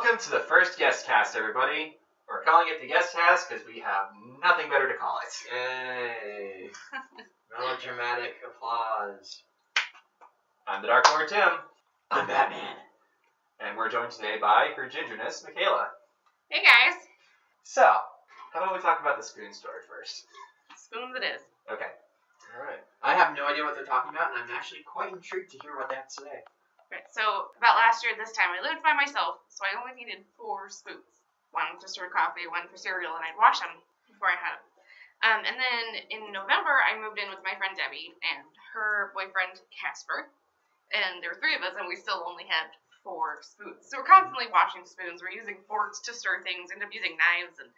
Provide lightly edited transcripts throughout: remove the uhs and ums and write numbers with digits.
Welcome to the first Guestcast, everybody. We're calling it the Guestcast because we have nothing better to call it. Yay! Melodramatic applause. I'm the Dark Lord Tim. I'm Batman. And we're joined today by Her Gingerness, Michaela. Hey guys! So, how about we talk about the spoon story first? Spoons it is. Okay. Alright. I have no idea what they're talking about, and I'm actually quite intrigued to hear what they have to say. Right, so about last year at this time, I lived by myself, so I only needed 4 spoons. One to stir coffee, one for cereal, and I'd wash them before I had them. And then in November, I moved in with my friend Debbie and her boyfriend Casper. And there were 3 of us, and we still only had 4 spoons. So we're constantly washing spoons. We're using forks to stir things, end up using knives and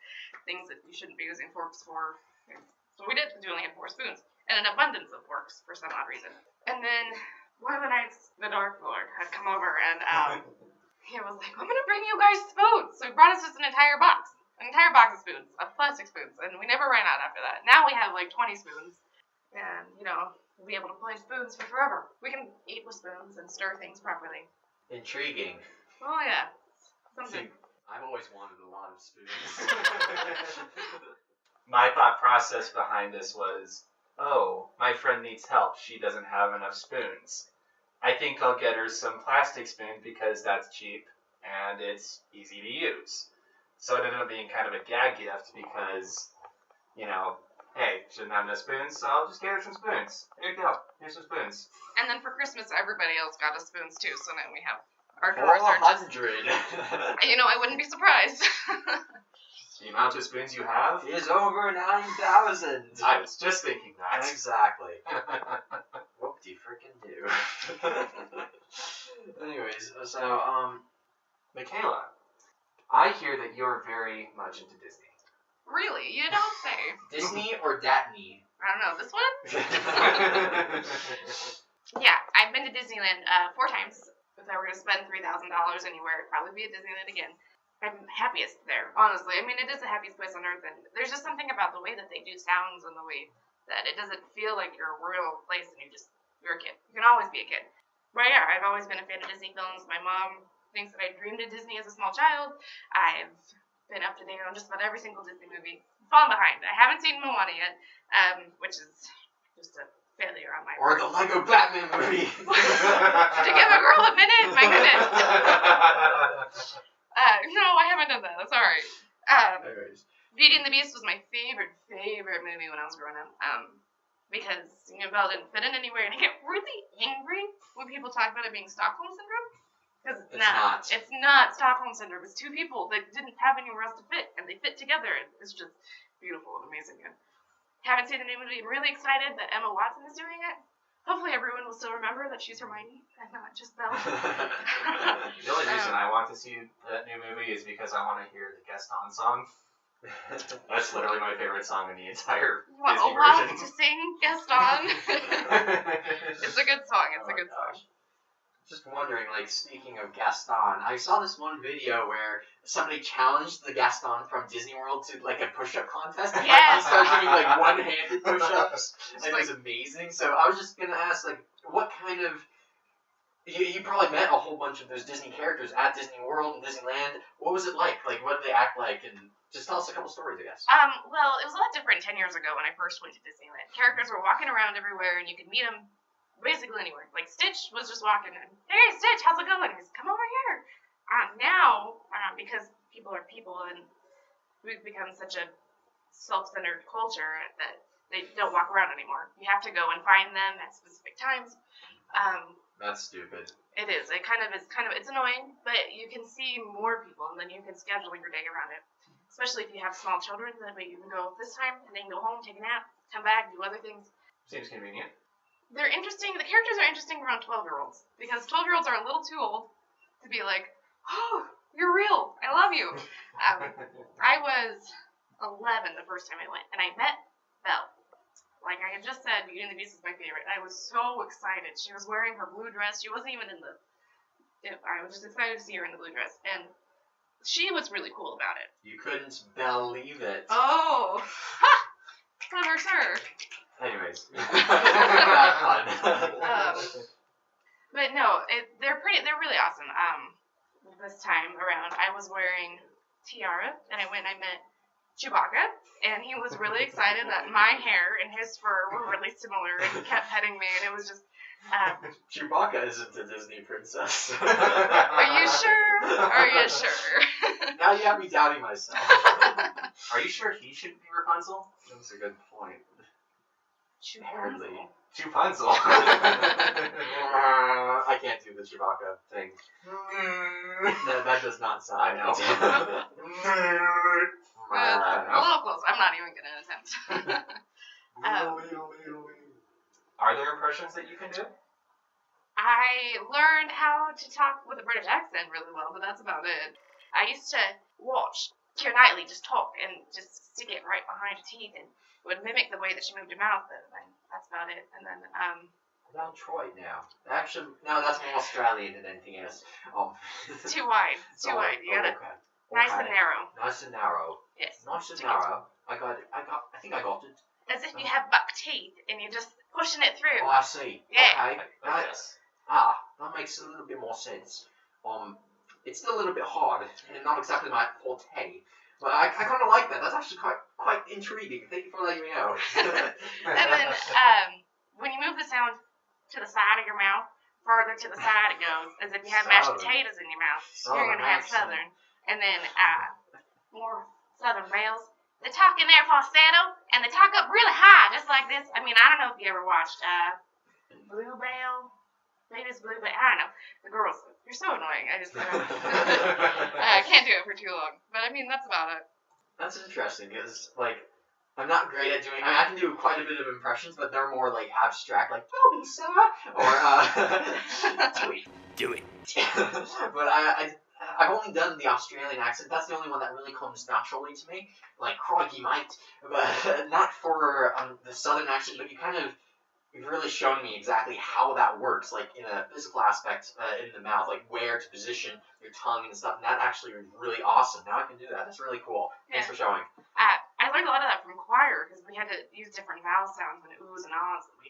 things that you shouldn't be using forks for. So we did, because we only had 4 spoons. And an abundance of forks for some odd reason. And then one of the nights, the Dark Lord had come over, and he was like, I'm going to bring you guys spoons. So he brought us just an entire box of spoons, of plastic spoons, and we never ran out after that. Now we have like 20 spoons, and, you know, we'll be able to play spoons for forever. We can eat with spoons and stir things properly. Intriguing. Oh, yeah. Something. See, I've always wanted a lot of spoons. My thought process behind this was, oh, my friend needs help. She doesn't have enough spoons. I think I'll get her some plastic spoon because that's cheap and it's easy to use. So it ended up being kind of a gag gift because, you know, hey, shouldn't have enough spoons, so I'll just get her some spoons. Here you go. Here's some spoons. And then for Christmas, everybody else got us spoons too, so now we have our drawers are just... 400! You know, I wouldn't be surprised. The amount of spoons you have is over 9,000! I was just thinking that. Exactly. Whoop-de-frickin-do. Anyways, so, Michaela, I hear that you're very much into Disney. Really? You don't say. Disney or Datney? I don't know. This one? Yeah, I've been to Disneyland 4 times. If I were to spend $3,000 anywhere, it'd probably be at Disneyland again. I'm happiest there, honestly. I mean, it is the happiest place on earth, and there's just something about the way that they do sounds and the way that it doesn't feel like you're a real place and you're a kid. You can always be a kid. But yeah, I've always been a fan of Disney films. My mom thinks that I dreamed of Disney as a small child. I've been up to date on just about every single Disney movie. Fallen behind. I haven't seen Moana yet, which is just a failure on my Or part. the Lego Batman movie. To give a girl a minute? My goodness. No, I haven't done that. Sorry. Anyways. Beauty and the Beast was my favorite movie when I was growing up. Because, you know, Belle didn't fit in anywhere, and I get really angry when people talk about it being Stockholm Syndrome. Because it's not Stockholm Syndrome. It's 2 people that didn't have anywhere else to fit, and they fit together, and it's just beautiful and amazing. And haven't seen the new movie. I'm really excited that Emma Watson is doing it. Hopefully everyone will still remember that she's Hermione and not just Belle. The only reason I want to see that new movie is because I want to hear the Gaston song. That's literally my favorite song in the entire Disney version. To sing Gaston. It's a good song. It's a good song. Just wondering, like, speaking of Gaston, I saw this one video where somebody challenged the Gaston from Disney World to, like, a push-up contest. And Yes! he started doing, like, one-handed push-ups. And it was amazing. So I was just going to ask, like, what kind of... You probably met a whole bunch of those Disney characters at Disney World and Disneyland. What was it like? Like, what did they act like? And just tell us a couple stories, I guess. Well, it was a lot different 10 years ago when I first went to Disneyland. Characters were walking around everywhere, and you could meet them basically anywhere. Like, Stitch was just walking in. Hey, Stitch, how's it going? He's come over here. Now, because people are people, and we've become such a self-centered culture that they don't walk around anymore. You have to go and find them at specific times. That's stupid. It is. It's annoying, but you can see more people, and then you can schedule your day around it. Especially if you have small children, that way you can go this time, and then go home, take a nap, come back, do other things. Seems convenient. They're interesting. The characters are interesting around 12-year-olds, because 12-year-olds are a little too old to be like, oh, you're real. I love you. I was 11 the first time I went, and I met Belle. Like I had just said, Beauty and the Beast is my favorite. I was so excited. She was wearing her blue dress. She wasn't even in the... I was just excited to see her in the blue dress, and she was really cool about it. You couldn't believe it. Oh! Ha! Clever, sir. Anyways. But no, they're really awesome. this time around, I was wearing tiara, and I went and I met Chewbacca, and he was really excited that my hair and his fur were really similar, and he kept petting me, and it was just. Chewbacca isn't a Disney princess. Are you sure? Are you sure? Now you have me doubting myself. Are you sure he shouldn't be Rapunzel? That's a good point. Chewbacca. Chupunzel. I can't do the Chewbacca thing. That does not sound. I know. A little close. I'm not even gonna attempt. Are there impressions that you can do? I learned how to talk with a British accent really well, but that's about it. I used to watch Keira Knightley just talk and just stick it right behind her teeth and would mimic the way that she moved her mouth, and that's about it. And then, About Troy now. Actually, no, that's more Australian than anything else. it's too wide. Too wide. You gotta nice and narrow. Nice and narrow. Yes. Nice and narrow. I think I got it. As if you have buck teeth and you're just pushing it through. Oh, I see. Yeah. Okay. Yes. That makes a little bit more sense. It's still a little bit hard and not exactly my forte, but I kind of like that. That's actually quite intriguing. Thank you for letting me know. And then, when you move the sound to the side of your mouth, farther to the side it goes, as if you have mashed potatoes in your mouth. You're gonna have Southern. And then, more Southern males. They talk in their falsetto, and they talk up really high, just like this. I mean, I don't know if you ever watched, Bluebell. Maybe it's Bluebell. I don't know. The girls, you're so annoying. I just, I can't do it for too long. But, I mean, that's about it. That's interesting, because, like, I'm not great at doing. I can do quite a bit of impressions, but they're more like abstract, like "Toby, sir," or Do it. But I've only done the Australian accent. That's the only one that really comes naturally to me. Like crikey, mate, but not for the southern accent. But you've really shown me exactly how that works, like in a physical aspect in the mouth, like where to position your tongue and stuff. And that actually is really awesome. Now I can do that. That's really cool. Thanks for showing. I learned a lot of that from choir because we had to use different vowel sounds and oohs and ahs, and we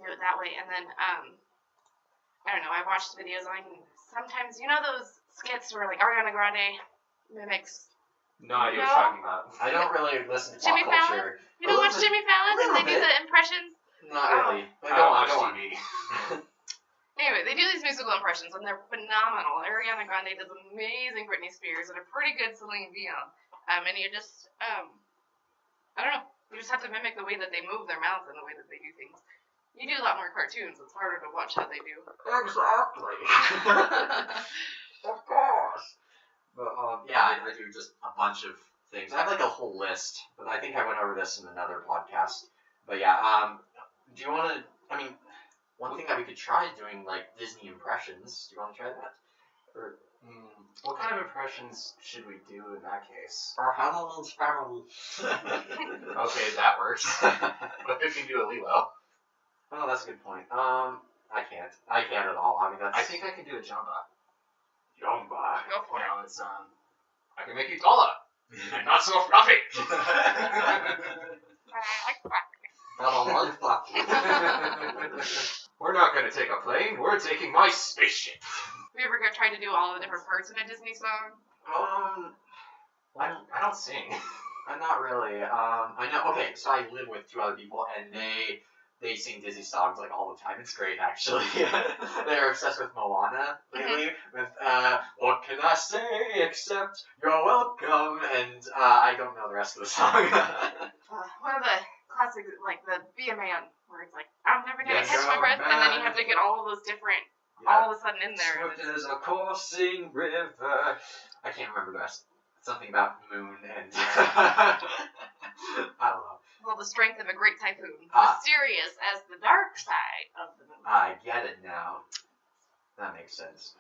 do it that way. And then I don't know. I watched videos on sometimes those skits where like Ariana Grande mimics. No idea what you're talking about. I don't really listen to Jimmy pop culture. Fallon? You don't watch Jimmy Fallon and they do the impressions? Not really. But I don't watch go on. TV. Anyway, they do these musical impressions and they're phenomenal. Ariana Grande does amazing Britney Spears and a pretty good Celine Dion. And you just, I don't know. You just have to mimic the way that they move their mouth and the way that they do things. You do a lot more cartoons. It's harder to watch how they do. Exactly. Of course. But yeah, I do just a bunch of things. I have like a whole list, but I think I went over this in another podcast. But yeah, do you want to? I mean, one thing that we could try is doing like Disney impressions. Do you want to try that? Or what kind of impressions should we do in that case? or Hello Sparrow? Okay, that works. What if you do a Lilo? Oh, that's a good point. I can't at all. I mean, that's. I think I can do a Jumba. Jumba. Go for it. It's I can make you taller and not so fluffy. We're not going to take a plane. We're taking my spaceship. Have you ever tried to do all the different parts of a Disney song? I don't sing. I'm not really. I know. Okay, so I live with two other people, and they sing Disney songs like all the time. It's great, actually. They're obsessed with Moana lately. With what can I say except you're welcome, and I don't know the rest of the song. One of the classic, like the Be a Man, where it's like, I'm never gonna catch my breath, and then you have to get all of those different, all of a sudden in there. Swift as a coursing river. I can't remember the rest. Something about moon and I don't know. Well, the strength of a great typhoon, mysterious as the dark side of the moon. I get it now. That makes sense.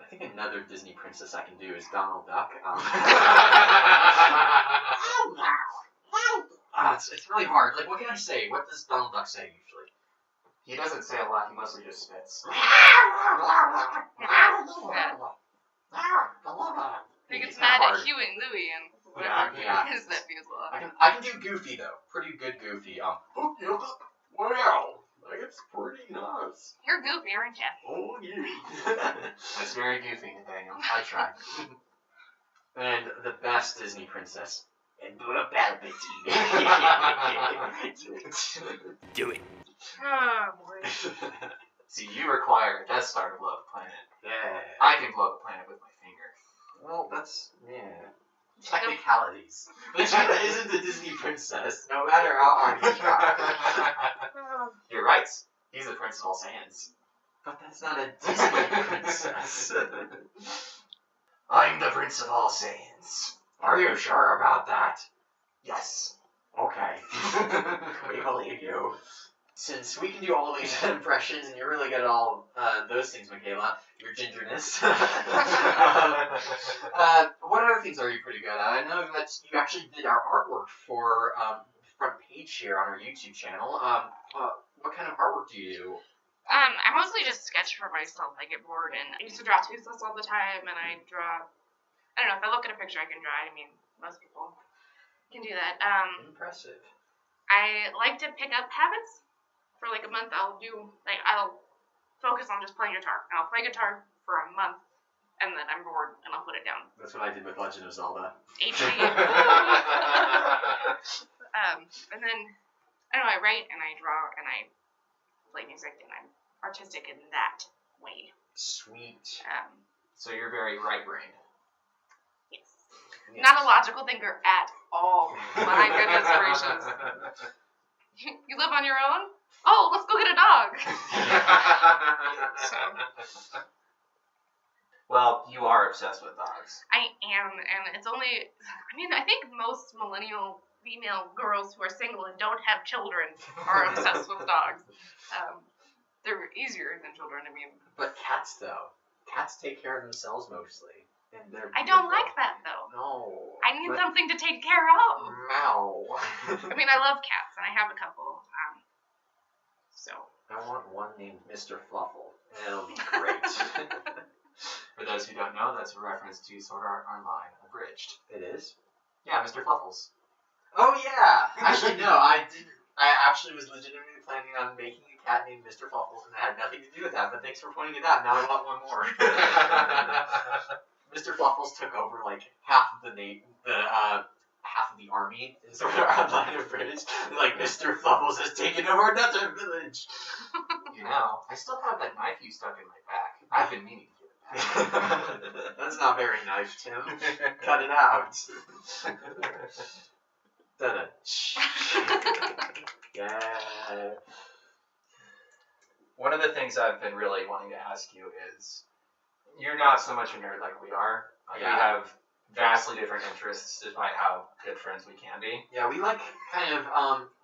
I think another Disney princess I can do is Donald Duck. It's really hard. Like, what can I say? What does Donald Duck say usually? He doesn't say a lot. He mostly just spits. He gets mad at Hugh and Louie and whatever Yeah. his nephews will. I can do Goofy though. Pretty good Goofy. Well, I can It's pretty nice. You're goofy, aren't you? Oh, yeah. That's very goofy, Nathaniel. I try. And the best Disney princess. And Do it. Oh, boy. See, you require a Death Star to blow up a planet. Yeah. I can blow up a planet with my finger. Well, that's, technicalities. Vegeta isn't a Disney princess, no matter how hard you try. Oh. You're right. He's the Prince of all Saiyans. But that's not a Disney princess. I'm the Prince of all Saiyans. Are you sure about that? Yes. Okay. We believe you. Since we can do all these impressions, and you're really good at all those things, Michaela, your gingerness. What other things are you pretty good at? I know that you actually did our artwork for the front page here on our YouTube channel. What kind of artwork do you do? I mostly just sketch for myself. I get bored, and I used to draw toothless all the time, and I don't know, if I look at a picture, I can draw. I mean, most people can do that. Impressive. I like to pick up habits. For like a month, I'll focus on just playing guitar. And I'll play guitar for a month, and then I'm bored, and I'll put it down. That's what I did with Legend of Zelda. HD. And then, I don't know, I write, and I draw, and I play music, and I'm artistic in that way. Sweet. So you're very right-brained. Yes. Not a logical thinker at all. My goodness gracious. You live on your own? Oh, let's go get a dog. Well, you are obsessed with dogs. I am, and it's only, I think most millennial female girls who are single and don't have children are obsessed with dogs. They're easier than children, But cats, though. Cats take care of themselves mostly. And they're I don't beautiful. like that, though. No. I need but- something to take care of. Meow. I love cats, and I have a couple. So. I want one named Mr. Fluffle. It'll be great. For those who don't know, that's a reference to Sword Art Online, abridged. It is? Yeah, Mr. Fluffles. Oh, yeah! Actually, no, I didn't. I actually was legitimately planning on making a cat named Mr. Fluffles, and it had nothing to do with that, but thanks for pointing it out. Now I want one more. Mr. Fluffles took over, like, half of half of the army in Sword Art Online of British. Like, Mr. Fluffles has taken over another village. You know, I still have that knife you stuck in my back. I've been meaning to get it back. That's not very nice, Tim. Cut it out. Yeah. One of the things I've been really wanting to ask you is, you're not so much a nerd like we are. We have vastly different interests despite how good friends we can be. Yeah, we like kind of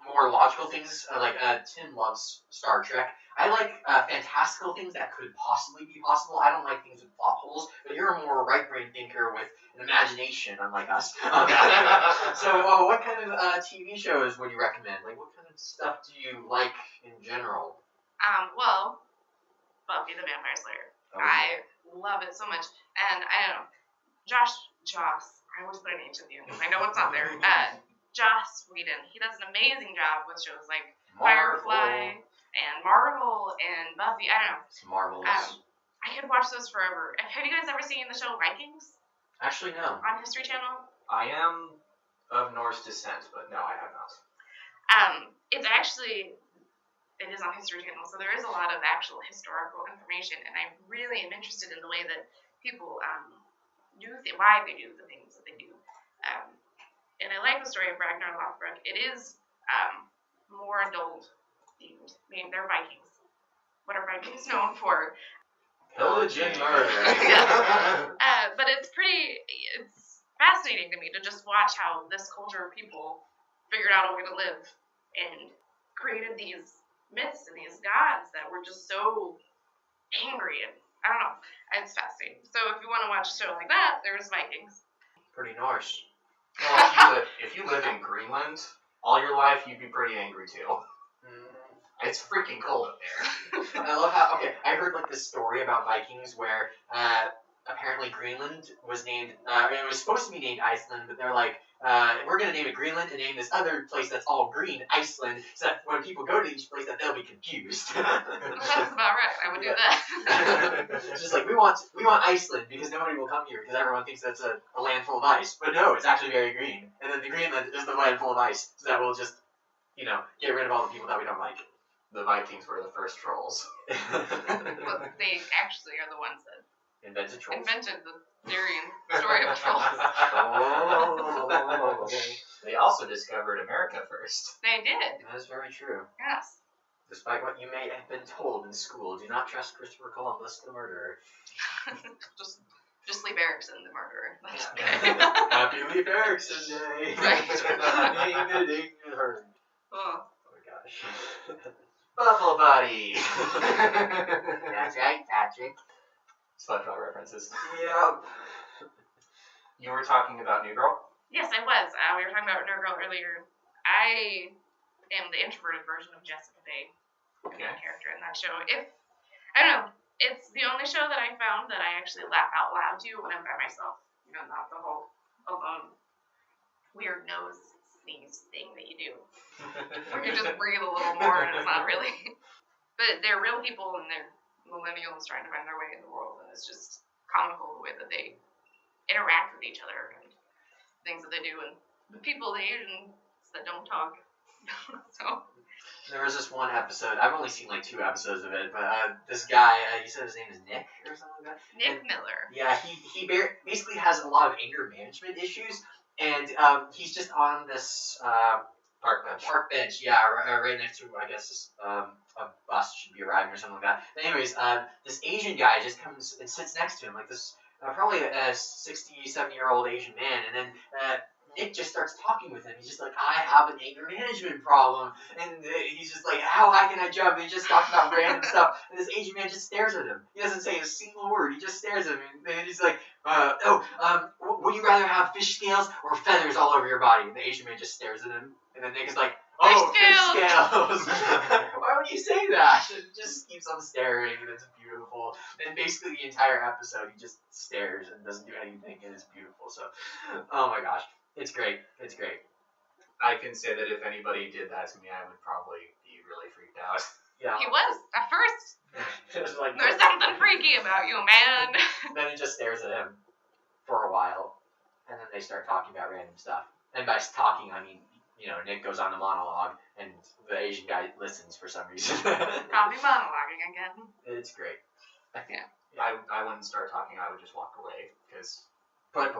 more logical things. Tim loves Star Trek. I like fantastical things that could possibly be possible. I don't like things with plot holes, but you're a more right-brain thinker with an imagination, unlike us. So, what kind of TV shows would you recommend? Like, what kind of stuff do you like in general? Well, Buffy the Vampire Slayer. Oh, I love it so much. And I don't know, Joss, I always put an H at the end. I know it's not there. Joss Whedon. He does an amazing job with shows like Firefly and Marvel and Buffy. I don't know. It's marvelous. I could watch those forever. Have you guys ever seen the show Vikings Actually, no. on History Channel? I am of Norse descent, but no, I have not. It is on History Channel, so there is a lot of actual historical information, and I really am interested in the way that people why they do the things that they do. And I like the story of Ragnar Lothbrok. It is more adult themed. I mean, they're Vikings. What are Vikings known for? Pillage and murder. But it's fascinating to me to just watch how this culture of people figured out a way to live and created these myths and these gods that were just so angry, and I don't know, it's fascinating. So if you want to watch a show like that, there's Vikings. Pretty Norse. Well, if you live in Greenland all your life, you'd be pretty angry too. It's freaking cold up there. I love how, I heard like this story about Vikings where apparently Greenland was named, it was supposed to be named Iceland, but they're like, we're going to name it Greenland and name this other place that's all green Iceland, so that when people go to each place that they'll be confused. That's about right. I would do that. It's just like, we want Iceland because nobody will come here because everyone thinks that's a land full of ice. But no, it's actually very green. And then the Greenland is the land full of ice, so that we'll just, get rid of all the people that we don't like. The Vikings were the first trolls. Well, they actually are the ones that Invented trolls? invented the Syrian story of trolls. They also discovered America first. They did. That is very true. Yes. Despite what you may have been told in school, do not trust Christopher Columbus, the murderer. Just leave Erickson the murderer. That's Yeah. okay. Happy Leif Erikson Day! Right. Ding-a-ding-a-hern. Oh. Oh my gosh. Buffalo Buddy. That's right, Patrick. SpongeBob references. Yeah. You were talking about New Girl? Yes, I was. We were talking about Nurgle earlier. I am the introverted version of Jessica Day, Okay. the character in that show. I don't know, it's the only show that I found that I actually laugh out loud to when I'm by myself. Not the whole alone weird nose sneeze thing that you do. Where you just breathe a little more and it's not really. But they're real people and they're millennials trying to find their way in the world, and it's just comical the way that they interact with each other and things that they do, and the people they Asians that don't talk. So There was this one episode, I've only seen like 2 episodes of it, but this guy, you said his name is Nick or something like that? Nick Miller. Yeah, he basically has a lot of anger management issues, and he's just on this Park bench. park bench, yeah, right next to, I guess, a bus should be arriving or something like that. But anyways, this Asian guy just comes and sits next to him, like this, probably a 60, 70-year-old Asian man, and then Nick just starts talking with him. He's just like, I have an anger management problem, and he's just like, how high can I jump? And he just talks about random stuff, and this Asian man just stares at him. He doesn't say a single word. He just stares at him, and he's like, would you rather have fish scales or feathers all over your body? And the Asian man just stares at him, and then Nick is like, oh, fish scales. Why would you say that? And just keeps on staring, and it's beautiful. And basically the entire episode, he just stares and doesn't do anything, and it's beautiful. So, oh my gosh. It's great. It's great. I can say that if anybody did that to me, I would probably be really freaked out. Yeah. He was at first. It was like, There's something freaky about you, man. Then he just stares at him for a while, and then they start talking about random stuff. And by talking, I mean, Nick goes on a monologue, and the Asian guy listens for some reason. Copy monologuing again. It's great. Yeah. I wouldn't start talking. I would just walk away because. But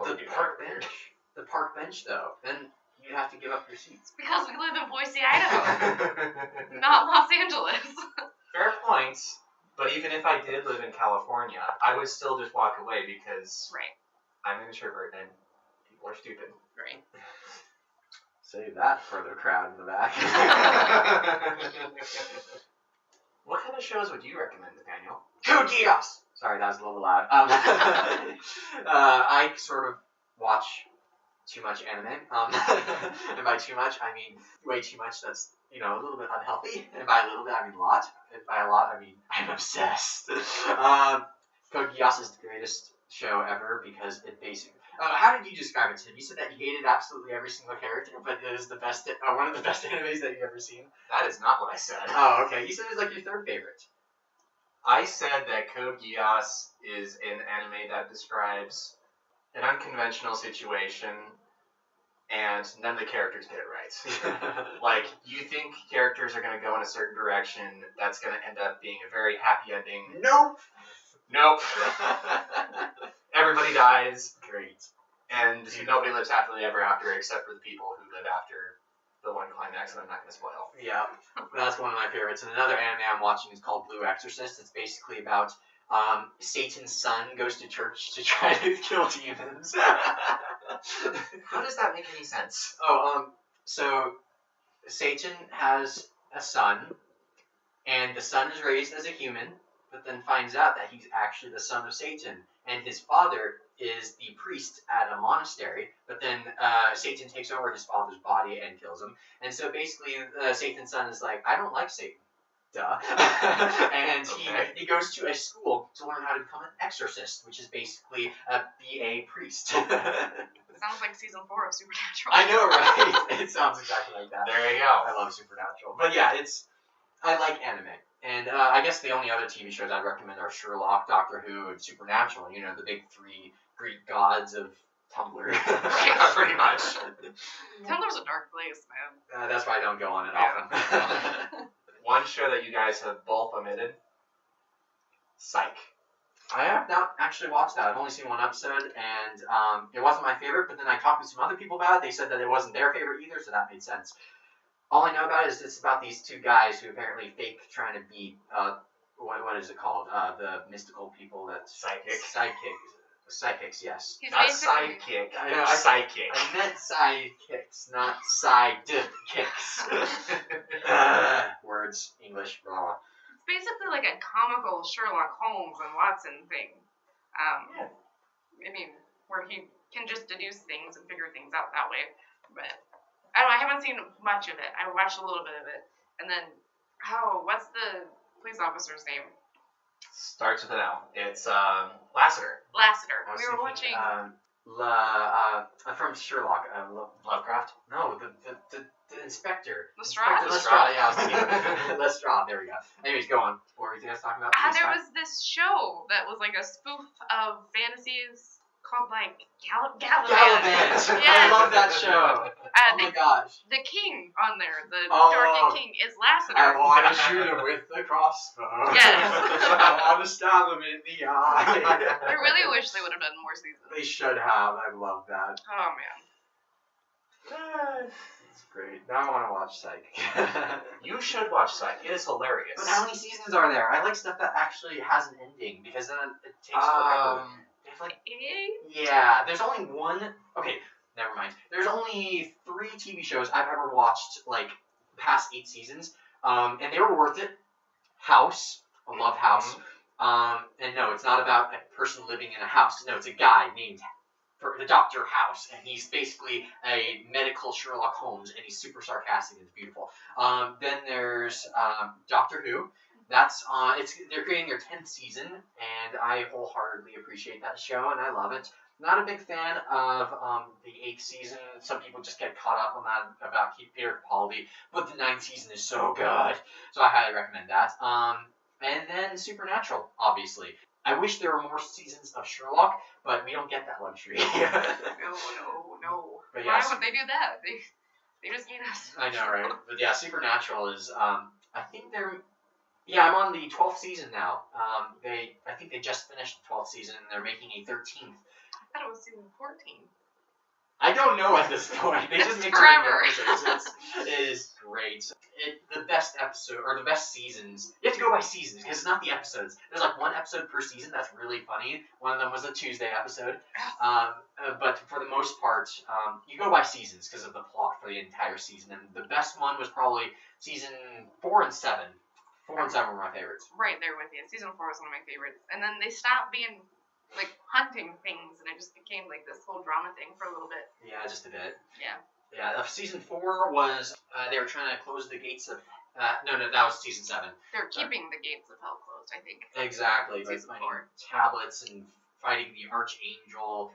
the park bench, though, then you'd have to give up your seats. Because we live in Boise, Idaho, not Los Angeles. Fair point. But even if I did live in California, I would still just walk away because Right. I'm an introvert and people are stupid. Right. Save that for the crowd in the back. What kind of shows would you recommend, Nathaniel? Code Geass! Sorry, that was a little loud. I sort of watch too much anime. And by too much, I mean way too much. That's, a little bit unhealthy. And by a little bit, I mean a lot. And by a lot, I mean I'm obsessed. Code Geass is the greatest show ever because it basically... how did you describe it, Tim? You said that you hated absolutely every single character, but it was the best, one of the best animes that you've ever seen. That is not what I said. Oh, okay. You said it was like your 3rd favorite. I said that Code Geass is an anime that describes an unconventional situation, and none of the characters get it right. Like, you think characters are going to go in a certain direction, that's going to end up being a very happy ending. Nope! Everybody dies, Great. and nobody lives happily ever after except for the people who live after the one climax that I'm not going to spoil. Yeah, that's one of my favorites. And another anime I'm watching is called Blue Exorcist. It's basically about Satan's son goes to church to try to kill demons. How does that make any sense? So Satan has a son, and the son is raised as a human, but then finds out that he's actually the son of Satan, and his father is the priest at a monastery, but then Satan takes over his father's body and kills him. And so basically Satan's son is like, I don't like Satan. duh. And he goes to a school to learn how to become an exorcist, which is basically be a priest. Sounds like season 4 of Supernatural. I know, right? It sounds exactly like that. There you go. I love Supernatural. But yeah, I like anime. And I guess the only other TV shows I'd recommend are Sherlock, Doctor Who, and Supernatural. You know, the big 3 Greek gods of Tumblr. Yeah, pretty much. Tumblr's a dark place, man. That's why I don't go on it often. One show that you guys have both omitted, Psych. I have not actually watched that. I've only seen one episode, and it wasn't my favorite, but then I talked to some other people about it. They said that it wasn't their favorite either, so that made sense. All I know about it is it's about these 2 guys who apparently fake trying to beat, what is it called? The mystical people that... Psychics. Psychics, yes. He's Not basically- sidekick. I know, Psychic. I meant sidekicks, not sidekicks. Words, English, blah, blah. It's basically like a comical Sherlock Holmes and Watson thing. Yeah. I mean, where he can just deduce things and figure things out that way. But I don't know, I haven't seen much of it. I watched a little bit of it. And then, what's the police officer's name? Starts with an L. It's Lassiter. Lassiter. I was We were thinking, watching... from Sherlock. Lovecraft. No, the inspector. Lestrade? Lestrade, yeah, I was thinking Lestrade, there we go. Anyways, go on. What were you guys talking about? There was this show that was like a spoof of fantasies called like Gallivant. Gallivant! I Yes. love that show. Oh my gosh. The king on there, the Oh. dorky king, is Lassiter. I want to shoot him with the crossbow. Yes. I want to stab him in the eye. I really wish they would have done more seasons. They should have. I love that. Oh man. It's great. Now I want to watch Psych. You should watch Psych. It is hilarious. But how many seasons are there? I like stuff that actually has an ending because then it takes forever. There's like, yeah, there's only one. Okay, never mind. There's only 3 TV shows I've ever watched like past 8 seasons, and they were worth it. House, I love House. And no, it's not about a person living in a house. No, it's a guy named the Dr. House, and he's basically a medical Sherlock Holmes, and he's super sarcastic and it's beautiful. Then there's Doctor Who. That's they're creating their 10th season, and I wholeheartedly appreciate that show, and I love it. Not a big fan of the 8th season. Some people just get caught up on that about Peter Capaldi, but the 9th season is so good, so I highly recommend that. And then Supernatural, obviously. I wish there were more seasons of Sherlock, but we don't get that luxury. No. But Why yeah, would they do that? They just hate us. I know, right? But yeah, Supernatural is, I think I'm on the 12th season now. I think they just finished the 12th season, and they're making a 13th. I thought it was season 14. I don't know at this point. They just It's make forever. episodes. It is great. The best episode, or the best seasons, you have to go by seasons, because it's not the episodes. There's like 1 episode per season that's really funny. One of them was a Tuesday episode. But for the most part, you go by seasons because of the plot for the entire season. And the best one was probably season 4 and 7. 4 and 7 were my favorites. Right there with you. Season 4 was one of my favorites. And then they stopped being, like, hunting things, and it just became, like, this whole drama thing for a little bit. Yeah, just a bit. Yeah. Yeah, season 4 was, they were trying to close the gates of, no, that was season 7. They're keeping the gates of hell closed, I think. Exactly, like Season finding 4. tablets and fighting the Archangel.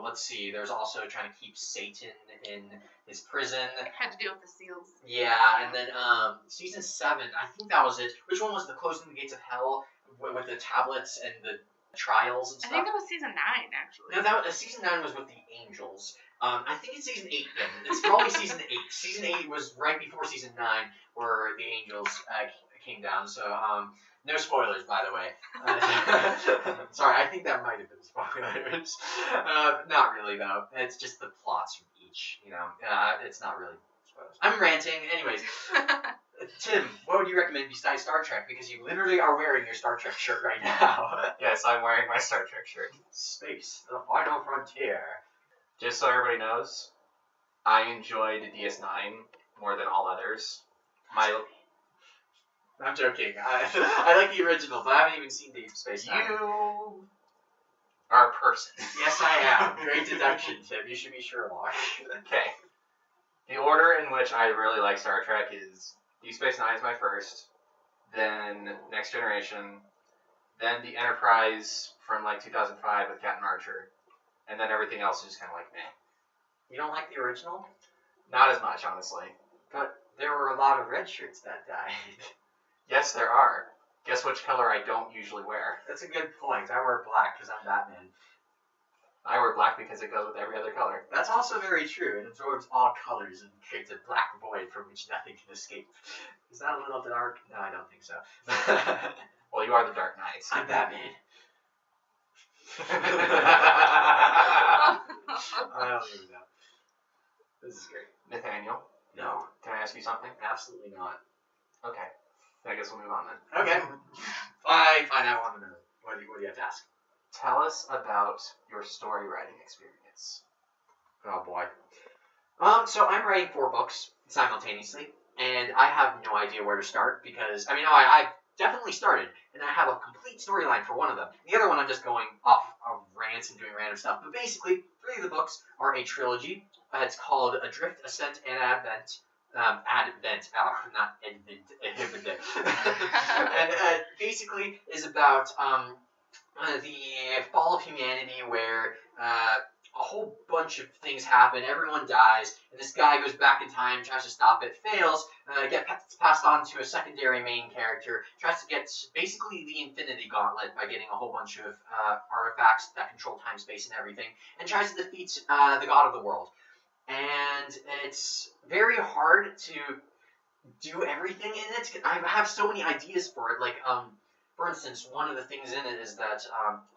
Let's see, there's also trying to keep Satan in his prison. Had to deal with the seals. Yeah, and then season 7, I think that was it. Which one was the closing the gates of hell with the tablets and the trials and stuff? I think that was season 9, actually. No, season 9 was with the angels. I think it's season 8 then. It's probably season 8. Season 8 was right before season 9 where the angels came down. So, no spoilers, by the way. Sorry, I think that might have been spoilers. Not really, though. It's just the plots from each, it's not really spoilers. I'm ranting. Anyways, Tim, what would you recommend besides Star Trek? Because you literally are wearing your Star Trek shirt right now. Yes, I'm wearing my Star Trek shirt. Space, the final frontier. Just so everybody knows, I enjoyed DS9 more than all others. I'm joking. I like the original, but I haven't even seen Deep Space Nine. You are a person. Yes, I am. Great deduction, Tim. You should be Sherlock. Okay. The order in which I really like Star Trek is Deep Space Nine is my first. Then Next Generation. Then the Enterprise from like 2005 with Captain Archer. And then everything else is just kind of like meh. You don't like the original? Not as much, honestly. But there were a lot of red shirts that died. Yes, there are. Guess which color I don't usually wear? That's a good point. I wear black because I'm Batman. I wear black because it goes with every other color. That's also very true. It absorbs all colors and creates a black void from which nothing can escape. Is that a little dark? No, I don't think so. Well, you are the Dark Knight. I'm Batman. I don't even know. This is great. Nathaniel, No, can I ask you something? absolutely not. Okay. I guess we'll move on then. Okay. Fine, I want to know. What do you have to ask? Tell us about your story writing experience. Oh boy. So I'm writing 4 books simultaneously, and I have no idea where to start because I definitely started, and I have a complete storyline for one of them. The other one I'm just going off of rants and doing random stuff. But basically, 3 of the books are a trilogy. It's called Adrift, Ascent, and Advent. Not Advent. And basically is about the fall of humanity, where a whole bunch of things happen. Everyone dies, and this guy goes back in time, tries to stop it, fails. Gets passed on to a secondary main character. Tries to get basically the Infinity Gauntlet by getting a whole bunch of artifacts that control time, space, and everything, and tries to defeat the god of the world. And it's very hard to do everything in it. I have so many ideas for it. Like, for instance, one of the things in it is that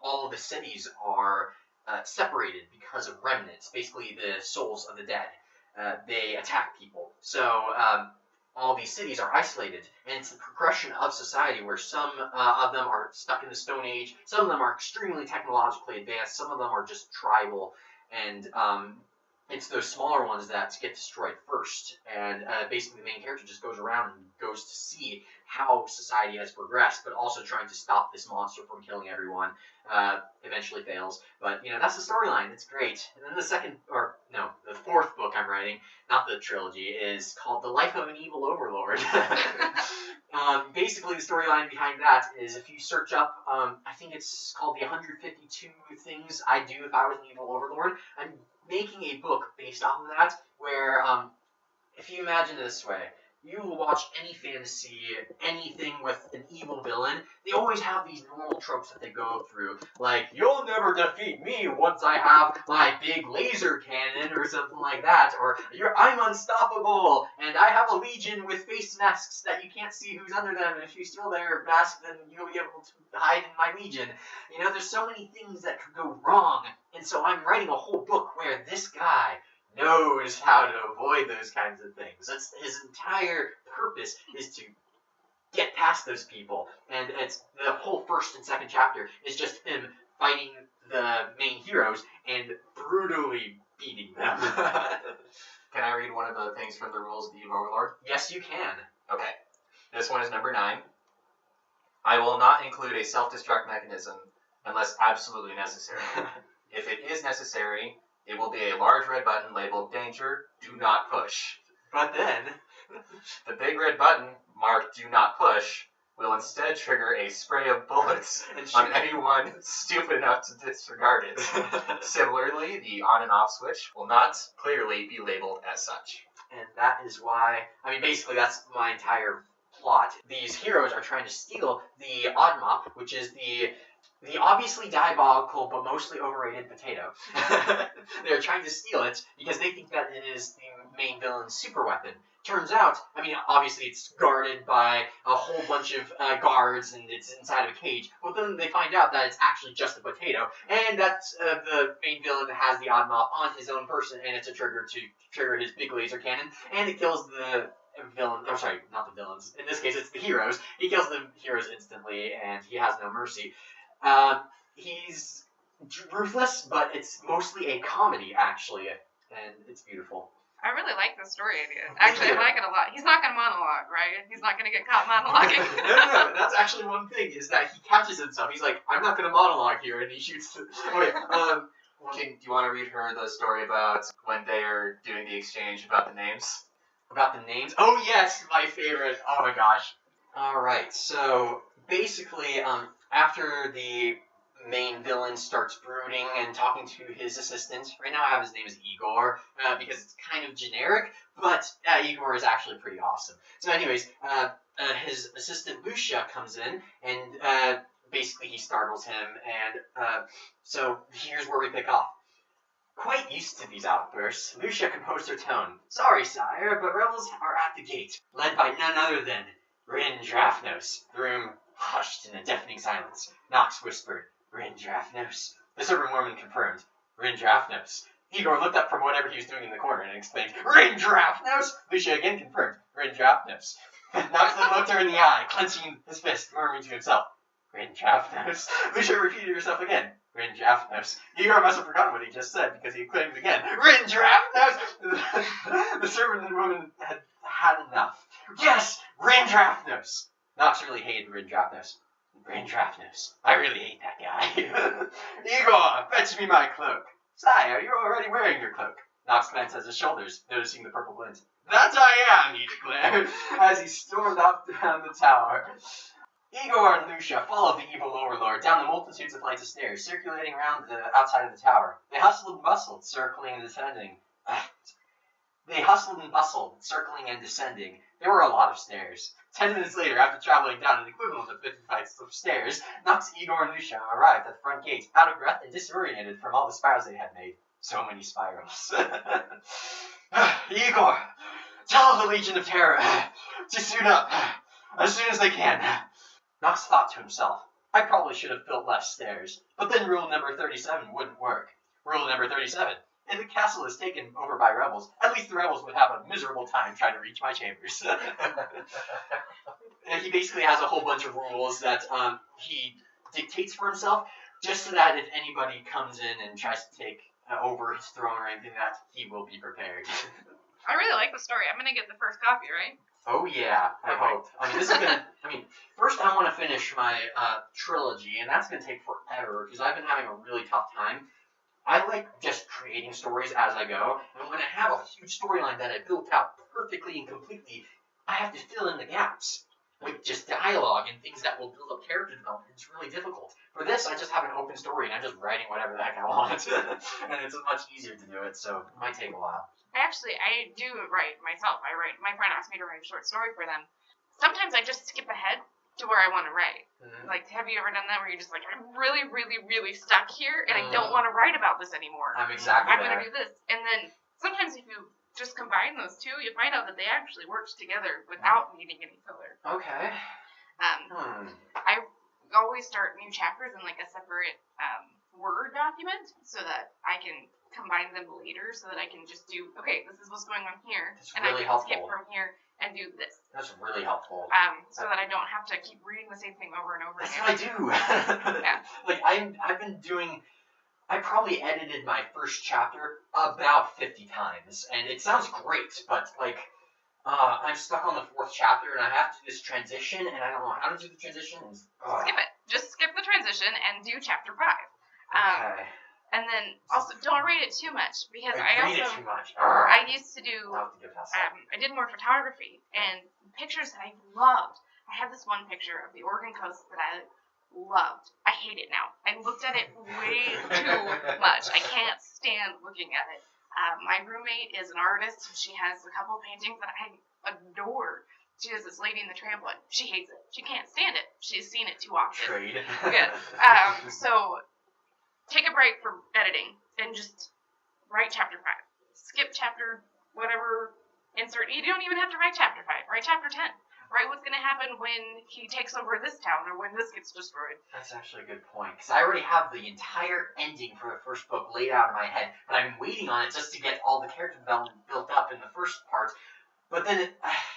all of the cities are separated because of remnants, basically the souls of the dead. They attack people. So all these cities are isolated, and it's the progression of society where some of them are stuck in the Stone Age, some of them are extremely technologically advanced, some of them are just tribal, and it's those smaller ones that get destroyed first. And basically the main character just goes around and goes to see how society has progressed, but also trying to stop this monster from killing everyone. Eventually fails. But, that's the storyline. It's great. And then the 4th book I'm writing, not the trilogy, is called The Life of an Evil Overlord. Basically, the storyline behind that is if you search up, I think it's called the 152 Things I'd Do If I Was an Evil Overlord. I'm making a book based off of that, where, if you imagine it this way, you watch any fantasy, anything with an evil villain, they always have these normal tropes that they go through, like, you'll never defeat me once I have my big laser cannon, or something like that, or I'm unstoppable, and I have a legion with face masks that you can't see who's under them, and if you steal their mask, then you'll be able to hide in my legion. There's so many things that could go wrong, and so I'm writing a whole book where this guy knows how to avoid those kinds of things. That's his entire purpose, is to get past those people. And it's the whole 1st and 2nd chapter is just him fighting the main heroes and brutally beating them. Can I read one of the things from the rules of the Evil Overlord? Yes, you can. Okay. This one is number 9. I will not include a self-destruct mechanism unless absolutely necessary. If it is necessary, it will be a large red button labeled Danger, Do Not Push. But then, the big red button marked Do Not Push will instead trigger a spray of bullets on anyone stupid enough to disregard it. Similarly, the on and off switch will not clearly be labeled as such. And that is why, basically that's my entire plot. These heroes are trying to steal the Oddmop, which is the obviously diabolical but mostly overrated potato. They're trying to steal it because they think that it is the main villain's super weapon. Turns out, obviously it's guarded by a whole bunch of guards and it's inside of a cage. But then they find out that it's actually just a potato, and that the main villain has the Oddmop on his own person, and it's a trigger to trigger his big laser cannon, and it kills the villain. Oh, sorry, not the villains. In this case, it's the heroes. He kills the heroes instantly, and he has no mercy. He's ruthless, but it's mostly a comedy, actually, and it's beautiful. I really like the story idea. Actually, I like it a lot. He's not going to monologue, right? He's not going to get caught monologuing. No. That's actually one thing, is that he catches himself. He's like, I'm not going to monologue here, and he shoots. Do you want to read her the story about when they are doing the exchange about the names? About the names? Oh yes, my favorite. Oh my gosh. Alright, so basically, after the main villain starts brooding and talking to his assistant, right now I have his name as Igor, because it's kind of generic, but Igor is actually pretty awesome. So anyways, his assistant Lucia comes in, and basically he startles him, and so here's where we pick off. Quite used to these outbursts, Lucia composed her tone. Sorry, sire, but rebels are at the gate, led by none other than Rin Drafnos. The room hushed in a deafening silence. Knox whispered, Rin Drafnos. The servant woman confirmed, Rin Drafnos. Igor looked up from whatever he was doing in the corner and exclaimed, Rin Drafnos! Lucia again confirmed, Rin Drafnos. Knox then looked her in the eye, clenching his fist, murmuring to himself, Rin Drafnos. Lucia repeated herself again. Rin Drafnos. Igor must have forgotten what he just said because he exclaimed again, Rin Drafnos! The servant woman had had enough. Yes, Rin Drafnos! Knox really hated Rin Drafnos. Rin Drafnos. I really hate that guy. Igor, fetch me my cloak. Sire, you're already wearing your cloak. Knox glanced at his shoulders, noticing the purple glint. That I am, he declared, as he stormed up down the tower. Igor and Lucia followed the evil overlord down the multitudes of flights of stairs, circulating around the outside of the tower. They hustled and bustled, circling and descending. There were a lot of stairs. 10 minutes later, after traveling down an equivalent of 50 flights of stairs, Knox, Igor, and Lucia arrived at the front gate, out of breath and disoriented from all the spirals they had made. So many spirals. Igor, tell the Legion of Terror to suit up as soon as they can. Knox thought to himself, I probably should have built less stairs, but then rule number 37 wouldn't work. Rule number 37, if the castle is taken over by rebels, at least the rebels would have a miserable time trying to reach my chambers. And he basically has a whole bunch of rules that he dictates for himself, just so that if anybody comes in and tries to take over his throne or anything, that he will be prepared. I really like the story. I'm going to get the first copy, right? Oh yeah, I hope. First I want to finish my trilogy, and that's going to take forever, because I've been having a really tough time. I like just creating stories as I go, and when I have a huge storyline that I built out perfectly and completely, I have to fill in the gaps with just dialogue and things that will build up character development. It's really difficult. For this, I just have an open story, and I'm just writing whatever the heck I want, and it's much easier to do it, so it might take a while. I do write myself. My friend asked me to write a short story for them. Sometimes I just skip ahead to where I want to write. Mm-hmm. Like, have you ever done that where you're just like, I'm really, really, really stuck here, and I don't want to write about this anymore. I'm going to do this. And then sometimes if you just combine those two, you find out that they actually worked together without needing any filler. Okay. I always start new chapters in like a separate Word document so that I can combine them later, so that I can just do, okay, this is what's going on here, That's and really I can skip from here and do this. That's really helpful. So that I don't have to keep reading the same thing over and over again. That's what I do. Yeah. Like, I probably edited my first chapter about 50 times, and it sounds great, but, like, I'm stuck on the 4th chapter, and I have to do this transition, and I don't know how to do the transition. Skip it. Just skip the transition and do chapter 5. Okay. And then also don't read it too much, because I read it too much. I used to do I did more photography, and pictures that I loved. I have this one picture of the Oregon coast that I loved. I hate it now. I looked at it way too much. I can't stand looking at it. My roommate is an artist. She has a couple of paintings that I adore. She has this lady in the trampoline. She hates it. She can't stand it. She's seen it too often. Trade. Good. So take a break from editing and just write chapter 5. Skip chapter whatever, insert. You don't even have to write chapter 5. Write chapter 10. Write what's going to happen when he takes over this town or when this gets destroyed. That's actually a good point, because I already have the entire ending for the first book laid out in my head, but I'm waiting on it just to get all the character development built up in the first part. But then,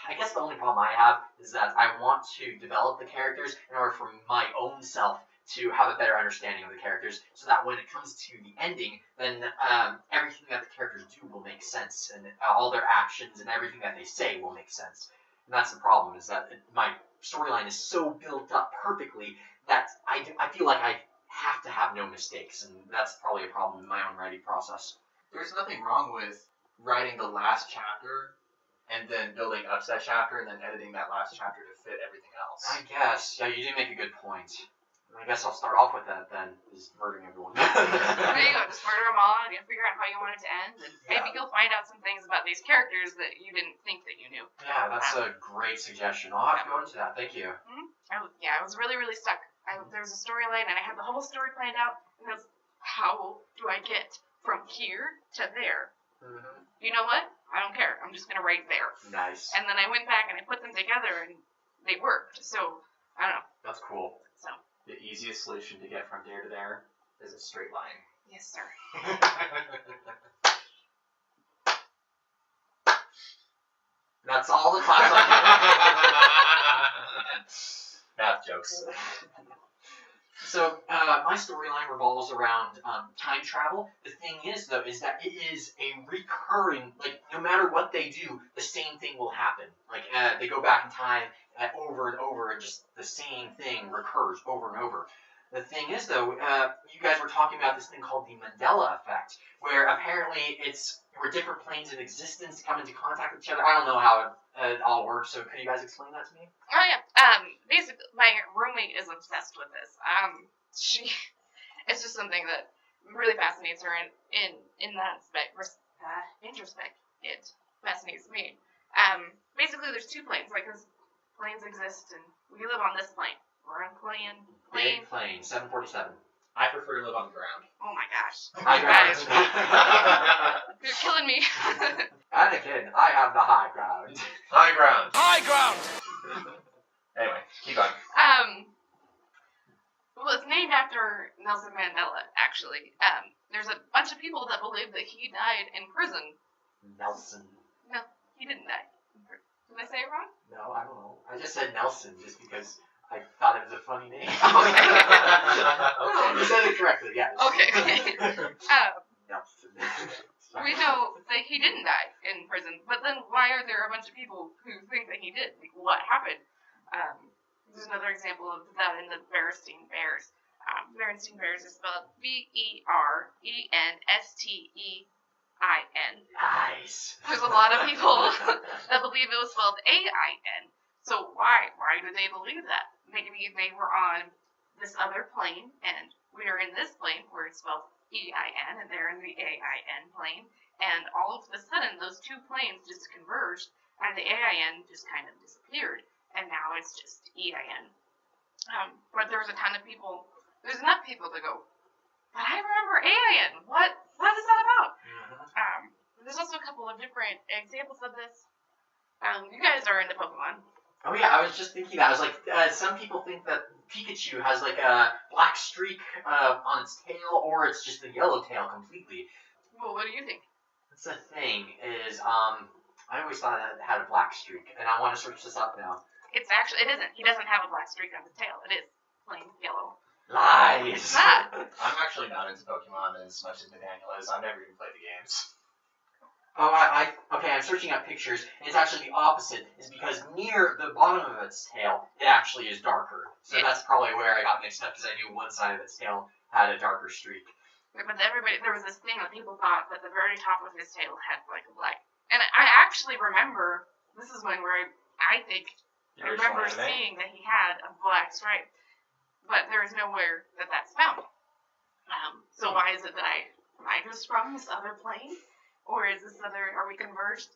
I guess the only problem I have is that I want to develop the characters in order for my own self to have a better understanding of the characters, so that when it comes to the ending, then everything that the characters do will make sense, and all their actions and everything that they say will make sense. And that's the problem, is that my storyline is so built up perfectly that I feel like I have to have no mistakes, and that's probably a problem in my own writing process. There's nothing wrong with writing the last chapter and then building up to that chapter, and then editing that last chapter to fit everything else. I guess. Yeah, you do make a good point. I guess I'll start off with that then, is murdering everyone. There you go, just murder them all, and you figure out how you want it to end, and maybe you'll find out some things about these characters that you didn't think that you knew. Yeah, that's a great suggestion. I'll have to go into that. Thank you. I was really, really stuck. There was a storyline, and I had the whole story planned out, and I was, how do I get from here to there? Mm-hmm. You know what? I don't care. I'm just going to write there. Nice. And then I went back and I put them together, and they worked. So, I don't know. That's cool. So. The easiest solution to get from there to there is a straight line. Yes, sir. That's all the class I get. Math jokes. So, my storyline revolves around time travel. The thing is, though, is that it is a recurring, like, no matter what they do, the same thing will happen. Like, they go back in time over and over, and just the same thing recurs over and over. The thing is, though, you guys were talking about this thing called the Mandela Effect, where apparently it's where different planes of existence come into contact with each other. I don't know how it all works, so could you guys explain that to me? Oh, yeah. Basically, my roommate is obsessed with this. It's just something that really fascinates her, and in that introspect, it fascinates me. Basically, there's two planes, like, because planes exist, and we live on this plane. We're on plane. Big plane, 747. I prefer to live on the ground. Oh my gosh. High ground. You're killing me. Anakin, I have the high ground. High ground. High ground! Anyway, keep going. Well, it's named after Nelson Mandela, actually. There's a bunch of people that believe that he died in prison. Nelson. No, he didn't die. Did I say it wrong? No, I don't know. I just said Nelson just because I thought it was a funny name. Okay. No, you said it correctly, yes. Okay. Nelson. We know that he didn't die in prison, but then why are there a bunch of people who think that he did? Like, what happened? There's another example of that in the Berenstain Bears. Berenstain Bears is spelled Berenstein. Nice. There's a lot of people that believe it was spelled AIN. So why do they believe that? Maybe they were on this other plane, and we are in this plane where it's spelled EIN, and they're in the AIN plane, and all of a sudden those two planes just converged, and the AIN just kind of disappeared, and now it's just EIN. But there's a ton of people, there's enough people to go, but I remember AIN, what is that about? Mm-hmm. There's also a couple of different examples of this. You guys are into Pokemon. Oh yeah, I was just thinking that. I was like, some people think that Pikachu has like a black streak on its tail, or it's just a yellow tail completely. Well, what do you think? That's the thing, is, I always thought that it had a black streak, and I want to search this up now. It isn't. He doesn't have a black streak on his tail. It is plain yellow. Lies! I'm actually not into Pokemon as much as Nathaniel is. I've never even played the games. Oh, okay, I'm searching up pictures, and it's actually the opposite, is because near the bottom of its tail, it actually is darker. So that's probably where I got mixed up, because I knew one side of its tail had a darker streak. But there was this thing that people thought that the very top of his tail had like a black. And I actually remember, this is one where I remember seeing that he had a black stripe. But there is nowhere that that's found. So why is it that am I just from this other plane? Or is this are we converged?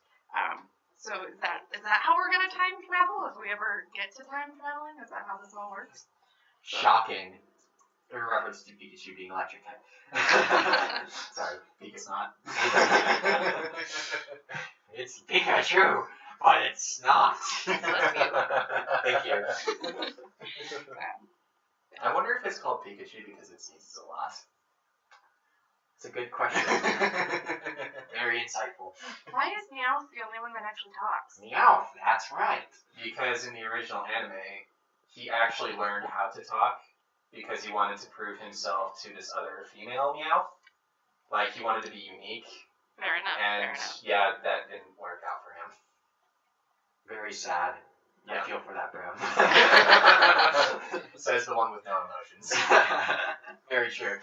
So is that how we're gonna time travel if we ever get to time traveling? Is that how this all works? Shocking. In reference to Pikachu being electric type. Sorry, Pika's not. It's Pikachu, but it's not. Thank you. I wonder if it's called Pikachu because it sneezes a lot. It's a good question. Very insightful. Why is Meowth the only one that actually talks? Meowth, that's right. Because in the original anime, he actually learned how to talk because he wanted to prove himself to this other female Meowth. Like, he wanted to be unique. Fair enough. And, yeah, that didn't work out for him. Very sad. Yeah. I feel for that, bro. Says the one with no emotions. Very true.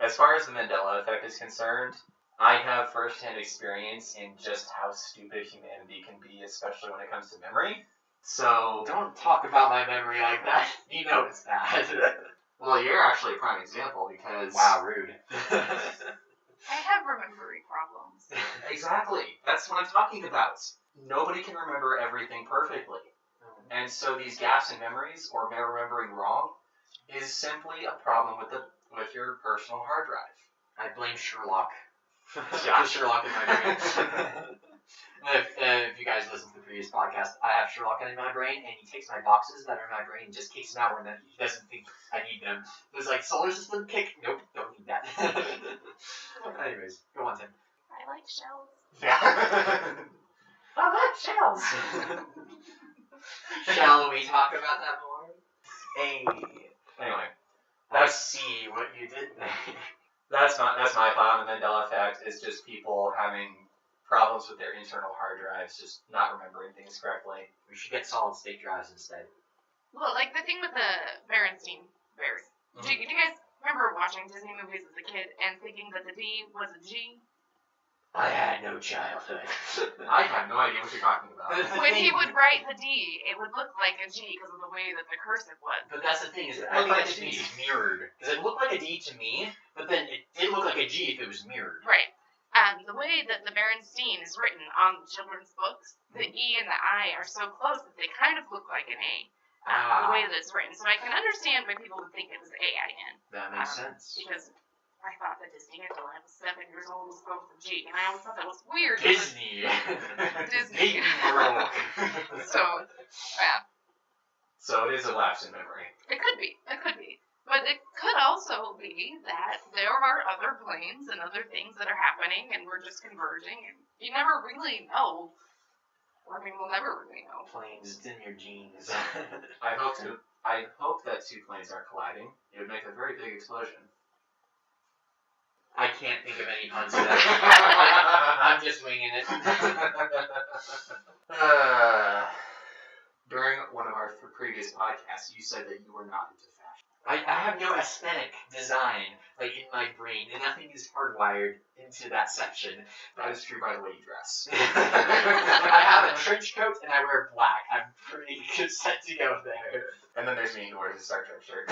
As far as the Mandela Effect is concerned, I have firsthand experience in just how stupid humanity can be, especially when it comes to memory. So Don't talk about my memory like that. You know it's bad. well, you're actually a prime example because Wow, rude. I have memory problems. Exactly. That's what I'm talking about. Nobody can remember everything perfectly. And so these gaps in memories or remembering wrong is simply a problem with your personal hard drive. I blame Sherlock. Yeah. The Sherlock in my brain. If you guys listen to the previous podcast, I have Sherlock in my brain, and he takes my boxes that are in my brain and just kicks them out when he doesn't think I need them. There's like solar system kick. Nope, don't need that. Anyways, go on, Tim. I like shells. Yeah. I like shells. Shall we talk about that more? Hey. Anyway, I see what you did there. that's my thought on the Mandela Effect. Is just people having problems with their internal hard drives, just not remembering things correctly. We should get solid state drives instead. Well, like the thing with the Berenstein Bears. Do you guys remember watching Disney movies as a kid and thinking that the D was a G? I had no childhood. I have no idea what you're talking about. When he would write the D, it would look like a G because of the way that the cursive was. But that's the thing, is I think that just means it's mirrored. Because it looked like a D to me, but then it did look like a G if it was mirrored. Right. The way that the Berenstein is written on children's books, the E and the I are so close that they kind of look like an A. The way that it's written. So I can understand why people would think it was A-I-N. That makes sense. Because I thought that Disney until I was 7 years old was spelled with a G, and I always thought that was weird. Disney. Disney. World. So, yeah. So it is a lapse in memory. It could be. It could be. But it could also be that there are other planes and other things that are happening, and we're just converging, and you never really know. I mean, we'll never really know. Planes, it's in your genes. I hope that two planes aren't colliding. It would make a very big explosion. I can't think of any puns to that. I'm just winging it. During one of our previous podcasts, you said that you were not into fashion. I have no aesthetic design like in my brain, and nothing is hardwired into that section. That is true by the way you dress. I have a trench coat and I wear black. I'm pretty good set to go there. And then there's me who wears a Star Trek shirt.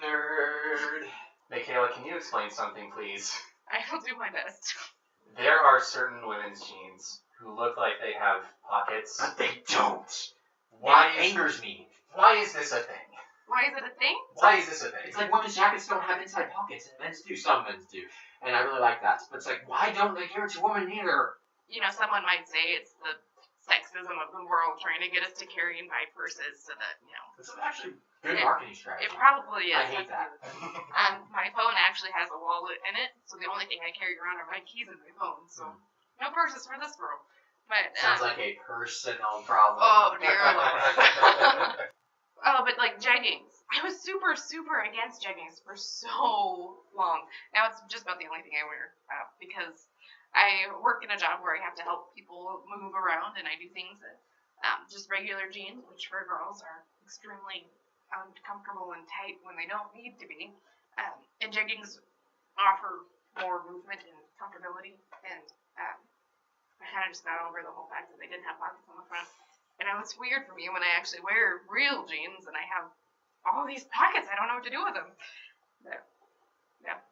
Nerd. Michaela, can you explain something, please? I will do my best. There are certain women's jeans who look like they have pockets. But they don't. Why It angers me. Why is this a thing? Why is it a thing? Why is this a thing? It's like women's jackets don't have inside pockets, and men's do. Some men's do. And I really like that. But it's like, why don't they give it to women either? You know, someone might say it's the sexism of the world trying to get us to carry and buy purses so that, you know. It's actually good marketing strategy. It probably is. I hate that. My phone actually has a wallet in it, so the only thing I carry around are my keys and my phone, so no purses for this girl. But sounds like a personal problem. Oh, dear Lord. Oh, but like jeggings. I was super, super against jeggings for so long. Now it's just about the only thing I wear because I work in a job where I have to help people move around, and I do things that just regular jeans, which for girls are extremely uncomfortable and tight when they don't need to be. And jeggings offer more movement and comfortability, and I kind of just got over the whole fact that they didn't have pockets on the front. And it's weird for me when I actually wear real jeans and I have all these pockets. I don't know what to do with them. But, yeah.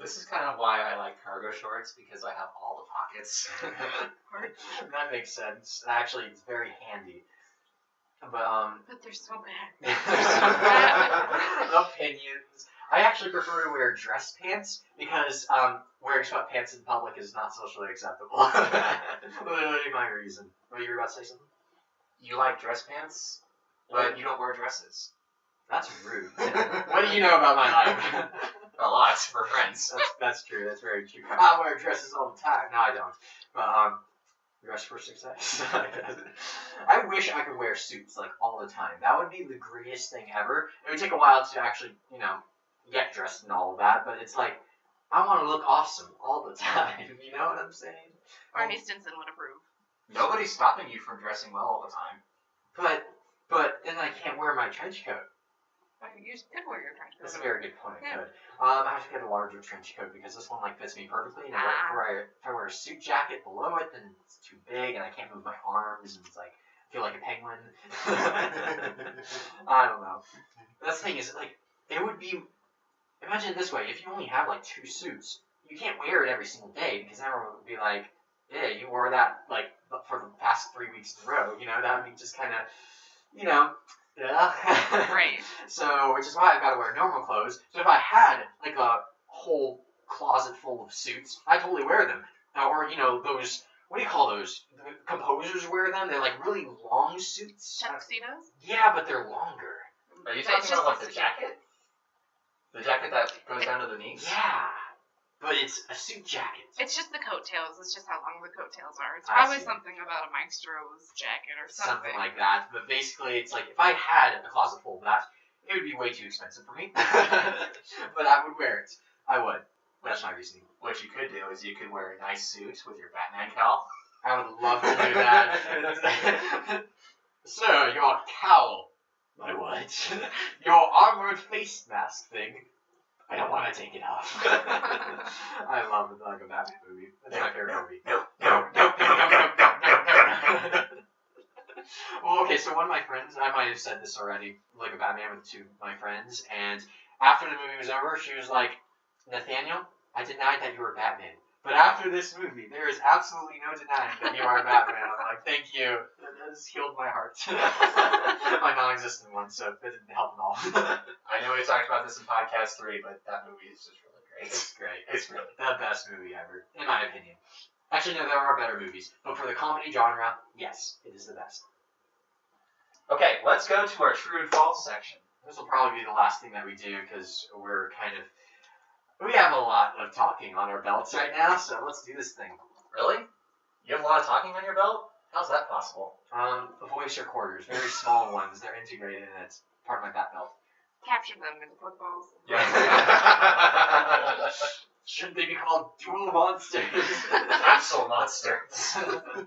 This is kind of why I like cargo shorts, because I have all the pockets. That makes sense. Actually, it's very handy. But they're so bad. They're so bad. Opinions. I actually prefer to wear dress pants because wearing sweatpants in public is not socially acceptable. Literally my reason. What, you were about to say something? You like dress pants, but you don't wear dresses. That's rude. What do you know about my life? A lot. We're friends. That's true. That's very true. I wear dresses all the time. No, I don't. But dress for success. I wish I could wear suits like all the time. That would be the greatest thing ever. It would take a while to actually, get dressed and all of that. But it's like, I want to look awesome all the time. You know what I'm saying? Barney Stinson would approve. Nobody's stopping you from dressing well all the time. But then I can't wear my trench coat. You could wear your trench coat. That's a very good point. Yeah. I could. I have to get a larger trench coat because this one fits me perfectly. And if I wear a suit jacket below it, then it's too big and I can't move my arms and it's like I feel like a penguin. I don't know. That's the thing is it would be. Imagine it this way: if you only have 2 suits, you can't wear it every single day because everyone would be like, "Yeah, you wore that for the past 3 weeks in a row." That would be just kind of, yeah. Right. So, which is why I've got to wear normal clothes. So if I had a whole closet full of suits, I'd totally wear them. Or those, what do you call those? The composers wear them. They're really long suits. Tuxedos? Yeah, but they're longer. Are you talking about the jacket? The jacket that goes down to the knees? Yeah. But it's a suit jacket. It's just the coattails. It's just how long the coattails are. It's I probably see. something about a maestro's jacket or something. Something like that. But basically, it's if I had a closet full of that, it would be way too expensive for me. But I would wear it. I would. That's my reasoning. What you could do is you could wear a nice suit with your Batman cowl. I would love to do that. Sir, your cowl. My what? Your armored face mask thing. I don't want to take it off. I love a Batman movie. That's my favorite movie. No. Well, okay, so one of my friends, I might have said this already, a Batman with 2 of my friends, and after the movie was over, she was like, Nathaniel, I denied that you were Batman. But after this movie, there is absolutely no denying that you are Batman. I'm like, thank you. That has healed my heart. My non-existent one, so it didn't help at all. I know we talked about this in podcast 3, but that movie is just really great. It's great. It's really the best movie ever, in my opinion. Actually, no, there are better movies. But for the comedy genre, yes, it is the best. Okay, let's go to our true and false section. This will probably be the last thing that we do because we have a lot of talking on our belts right now, so let's do this thing. Really? You have a lot of talking on your belt? How's that possible? The voice recorders, very small ones, they're integrated and it's part of my bat belt. Capture them in footballs. Yeah. Shouldn't they be called dual monsters? Capsule monsters.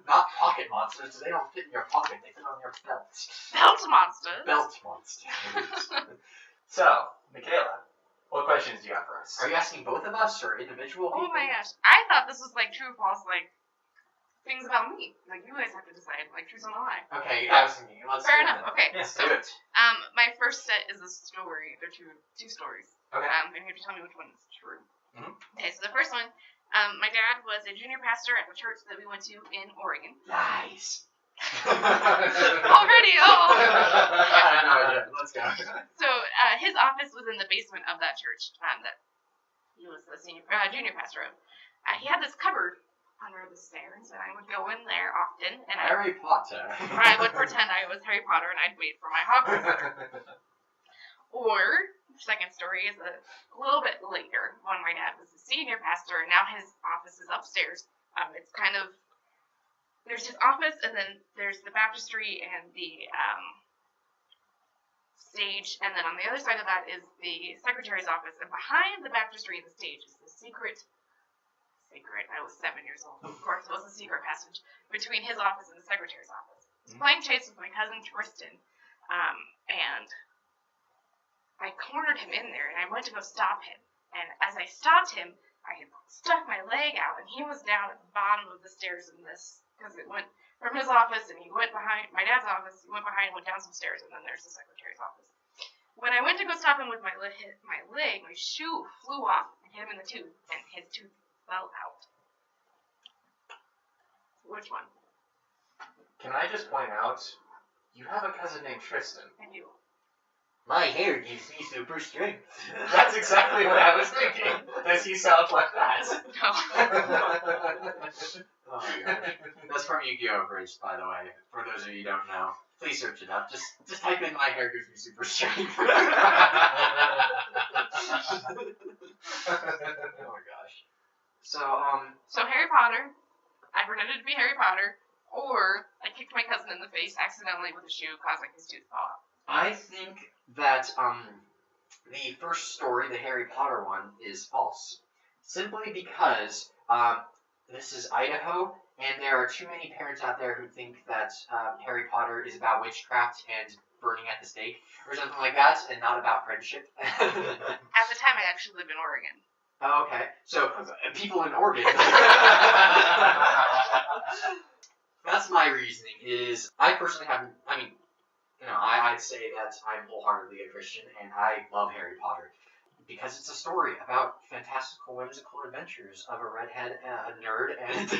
Not pocket monsters, so they don't fit in your pocket, they fit on your belt. Belt monsters. Belt monsters. So, Michaela, what questions do you have for us? Are you asking both of us or individual people? Oh my gosh. I thought this was true or false, things about me. You guys have to decide, truth or lie. Okay, let's Fair do enough. it. Okay. Yes, so, do it. my first set is a story. They're two stories. Okay. And you have to tell me which one is true. Mm-hmm. Okay, so the first one, my dad was a junior pastor at the church that we went to in Oregon. Nice. Already, I know, yeah. Let's go. So his office was in the basement of that church that he was the junior pastor of. He had this cupboard under the stairs, and I would go in there often. And Harry Potter. I would pretend I was Harry Potter, and I'd wait for my Hogwarts letter. Or, second story is a little bit later, when my dad was a senior pastor, and now his office is upstairs. It's kind of, there's his office, and then there's the baptistry and the stage, and then on the other side of that is the secretary's office, and behind the baptistry and the stage is the secret, I was 7 years old, of course, it was a secret passage between his office and the secretary's office. I was playing chase with my cousin Tristan, and I cornered him in there, and I went to go stop him. And as I stopped him, I had stuck my leg out, and he was down at the bottom of the stairs in this, because it went from his office, and he went behind my dad's office, he went behind, went down some stairs, and then there's the secretary's office. When I went to go stop him with my leg, my shoe flew off and hit him in the tooth, and his tooth fell out. Which one? Can I just point out, you have a cousin named Tristan. I do. My hair gives me super strength. That's exactly what I was thinking. Does he sound like that? No. Oh my gosh. That's from Yu-Gi-Oh! Bridge, by the way. For those of you who don't know. Please search it up. Just type in my hair gives me super strength. Oh my gosh. So Harry Potter, I pretended to be Harry Potter, or I kicked my cousin in the face accidentally with a shoe, causing his tooth to fall out. I think that the first story, the Harry Potter one, is false. Simply because this is Idaho, and there are too many parents out there who think that Harry Potter is about witchcraft and burning at the stake or something like that, and not about friendship. At the time, I actually lived in Oregon. Oh, okay. So, people in Oregon. That's my reasoning, is I personally haven't, I'd say that I'm wholeheartedly a Christian, and I love Harry Potter. Because it's a story about fantastical, whimsical adventures of a redhead, a nerd, and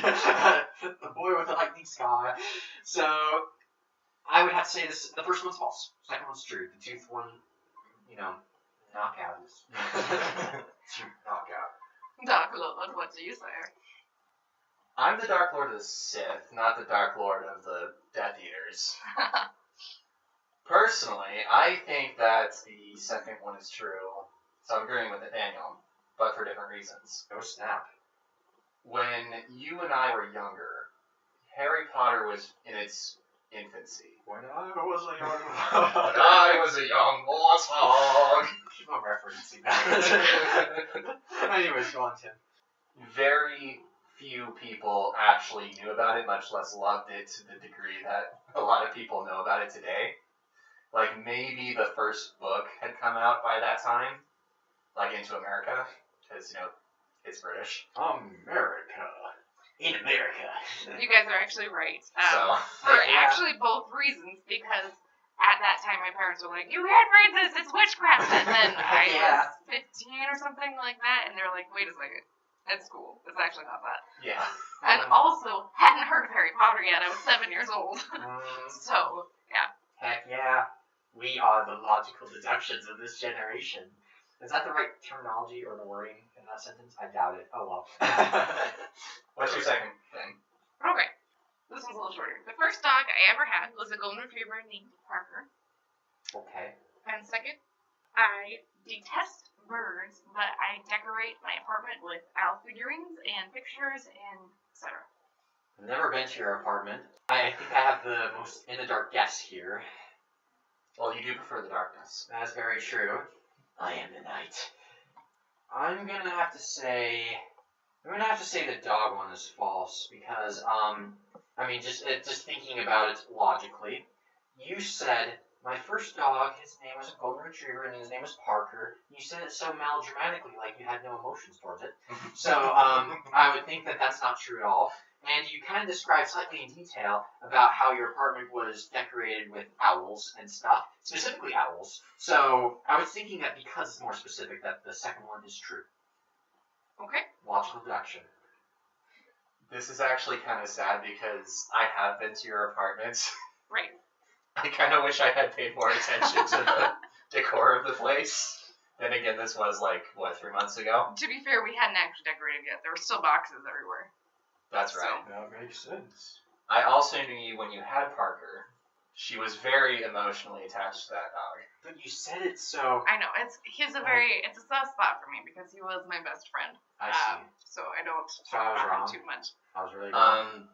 a boy with a lightning scar. So, I would have to say this, the first one's false. Second one's true. The tooth one, knockout is... knockout. Dark Lord, what do you say? I'm the Dark Lord of the Sith, not the Dark Lord of the Death Eaters. Personally, I think that the second one is true, so I'm agreeing with Nathaniel, but for different reasons. Oh, snap. When you and I were younger, Harry Potter was in its infancy. When I was a young When I was a young warthog. Keep on referencing that. Anyways, go on, Tim. Very few people actually knew about it, much less loved it to the degree that a lot of people know about it today. Like, maybe the first book had come out by that time, like, into America, because, it's British. America. In America. You guys are actually right. For Yeah. actually both reasons, because at that time my parents were like, you can't read this, it's witchcraft. And then I was 15 or something like that, and they're like, wait a second, it's cool. It's actually not that. Yeah. And also, hadn't heard of Harry Potter yet. I was 7 years old. So, yeah. Heck yeah. We are the logical deductions of this generation. Is that the right terminology or the wording in that sentence? I doubt it. Oh well. What's your second thing? Okay. This one's a little shorter. The first dog I ever had was a golden retriever named Parker. Okay. And second, I detest birds, but I decorate my apartment with owl figurines and pictures and etc. I've never been to your apartment. I think I have the most in-the-dark guess here. Well, you do prefer the darkness. That's very true. I am the night. I'm gonna have to say the dog one is false because just thinking about it logically, you said my first dog, his name was a golden retriever and his name was Parker. You said it so melodramatically, like you had no emotions towards it. So I would think that that's not true at all. And you kind of described slightly in detail about how your apartment was decorated with owls and stuff, specifically owls. So I was thinking that because it's more specific, that the second one is true. Okay. Logical deduction. This is actually kind of sad because I have been to your apartment. Right. I kind of wish I had paid more attention to the decor of the place. Then again, this was 3 months ago? To be fair, we hadn't actually decorated yet. There were still boxes everywhere. That's right. That makes sense. I also knew you when you had Parker. She was very emotionally attached to that dog. But you said it so... I know. It's a soft spot for me because he was my best friend. I see. So I don't So talk I was about wrong. him too much. I was really wrong.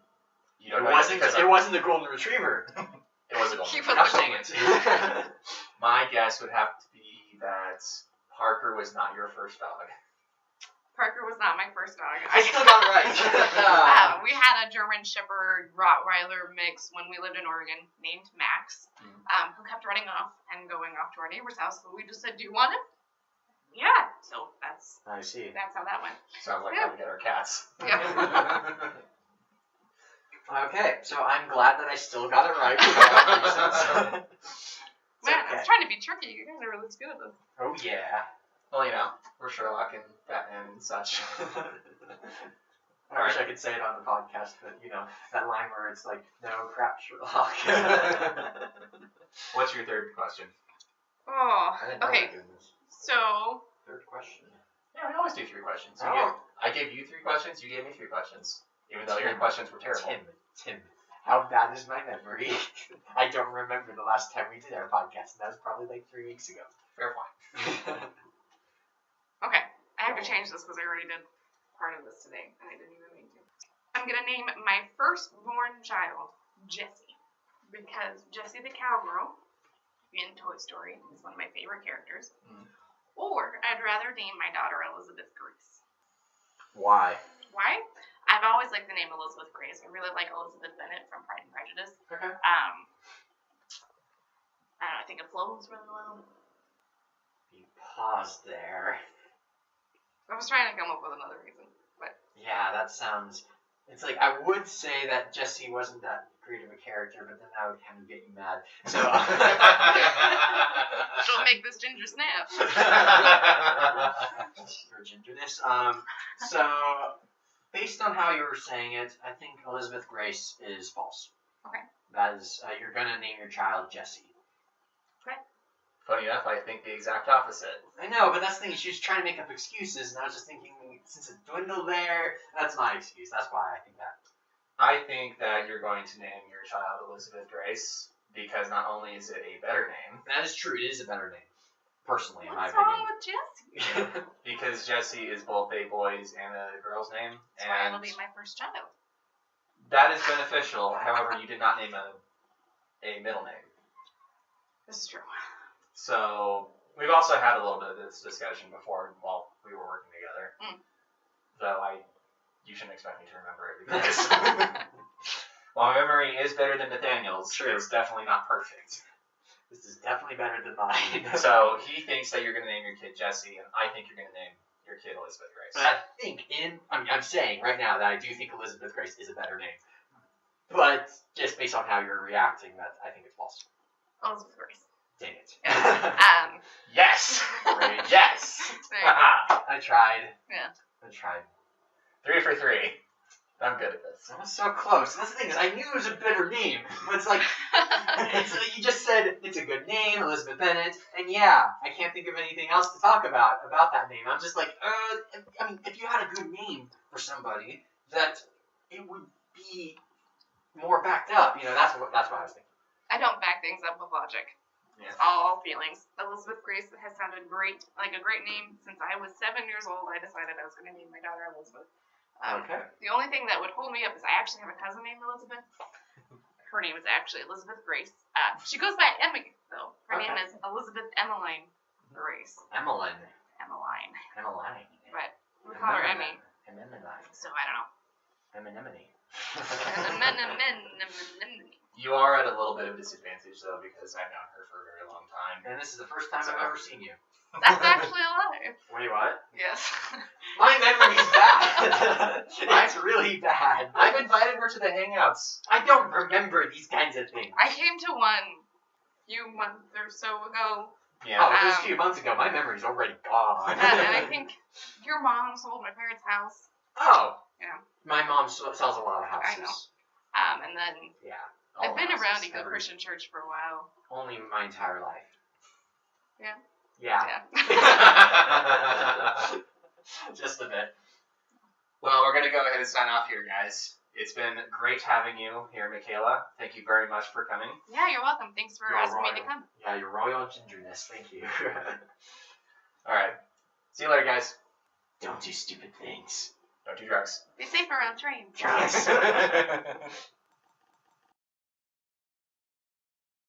You don't It know wasn't the golden retriever. It was a golden He retriever. was Stop the saying it. My guess would have to be that Parker was not your first dog. Parker was not my first dog. I still got it right. We had a German Shepherd Rottweiler mix when we lived in Oregon named Max, who kept running off and going off to our neighbor's house. So we just said, "Do you want him?" Yeah. So that's I see. how that went. Sounds like how we get our cats. Yeah. Okay, so I'm glad that I still got it right. Man, I was trying to be tricky. You guys are really good at this. Oh yeah. Well, we're Sherlock and Batman and such. I wish I could say it on the podcast, but that line where it's like, no crap, Sherlock. What's your third question? Oh, I didn't know okay. I did this. So, Third question. Yeah, we always do 3 questions. Oh. I gave you 3 questions, you gave me 3 questions. Even though your questions were terrible. Tim, how bad is my memory? I don't remember the last time we did our podcast, and that was probably 3 weeks ago. Fair point. okay. I have to change this because I already did part of this today, and I didn't even mean to. I'm going to name my firstborn child Jessie, because Jessie the cowgirl in Toy Story is one of my favorite characters. Or I'd rather name my daughter Elizabeth Grace. Why? Why? I've always liked the name Elizabeth Grace. I really like Elizabeth Bennet from Pride and Prejudice. Okay. I don't know, I think it flows really well. You pause there. I was trying to come up with another reason, but Yeah, that sounds... It's like, I would say that Jessie wasn't that great of a character, but then that would kind of get you mad. So... she'll make this ginger snap. Your gingerness. So, based on how you were saying it, I think Elizabeth Grace is false. Okay. That is, you're gonna name your child Jessie. Funny enough, I think the exact opposite. I know, but that's the thing. She was trying to make up excuses, and I was just thinking, since it dwindled there, that's my excuse. That's why I think that. I think that you're going to name your child Elizabeth Grace because not only is it a better name, That is true. It is a better name, personally, in my What's wrong opinion. with Jessie? because Jessie is both a boy's and a girl's name, That's why and it'll be my first child. that is beneficial. However, you did not name a middle name. This is true. So we've also had a little bit of this discussion before while we were working together. Though you shouldn't expect me to remember it because while my memory is better than Nathaniel's, True. it's definitely not perfect. This is definitely better than mine. So he thinks that you're going to name your kid Jessie, and I think you're going to name your kid Elizabeth Grace. But I think I'm saying right now that I do think Elizabeth Grace is a better name. But just based on how you're reacting, that I think it's false. Elizabeth Grace. Dang it. Yes! Great. Yes! There you go. I tried. Yeah. I tried. 3 for 3. I'm good at this. I was so close. That's the thing is, I knew it was a better name, but it's like, you just said it's a good name, Elizabeth Bennet, and yeah, I can't think of anything else to talk about that name. I'm just like, I mean, if you had a good name for somebody, that it would be more backed up. You know, that's what I was thinking. I don't back things up with logic. Yeah. It's all feelings. Elizabeth Grace has sounded great, like a great name. Since I was 7 years old, I decided I was going to name my daughter Elizabeth. Okay. The only thing that would hold me up is I actually have a cousin named Elizabeth. Her name is actually Elizabeth Grace. She goes by Emmy, though. Her name is Elizabeth Emmeline Grace. Emmeline. Emmeline. Emmeline. But we call her Emmy. Emmeline. So I don't know. Emmenemone. You are at a little bit of a disadvantage, though, because I've known her for a very long time. And this is the first time I've ever seen you. That's actually a lie. Wait, what? Yes. My memory's bad. It's really bad. I've invited her to the Hangouts. I don't remember these kinds of things. I came to one few months or so ago. Yeah. Oh, just a few months ago. My memory's already gone. And I think your mom sold my parents' house. Oh. Yeah. My mom sells a lot of houses. I know. And then Yeah. I've been around a good Christian church for a while. Only my entire life. Yeah. Yeah. Yeah. Just a bit. Well, we're going to go ahead and sign off here, guys. It's been great having you here, Michaela. Thank you very much for coming. Yeah, you're welcome. Thanks for You're asking me royal. to come. Yeah, your royal gingerness. Thank you. All right. See you later, guys. Don't do stupid things. Don't do drugs. Be safe around trains. Drugs.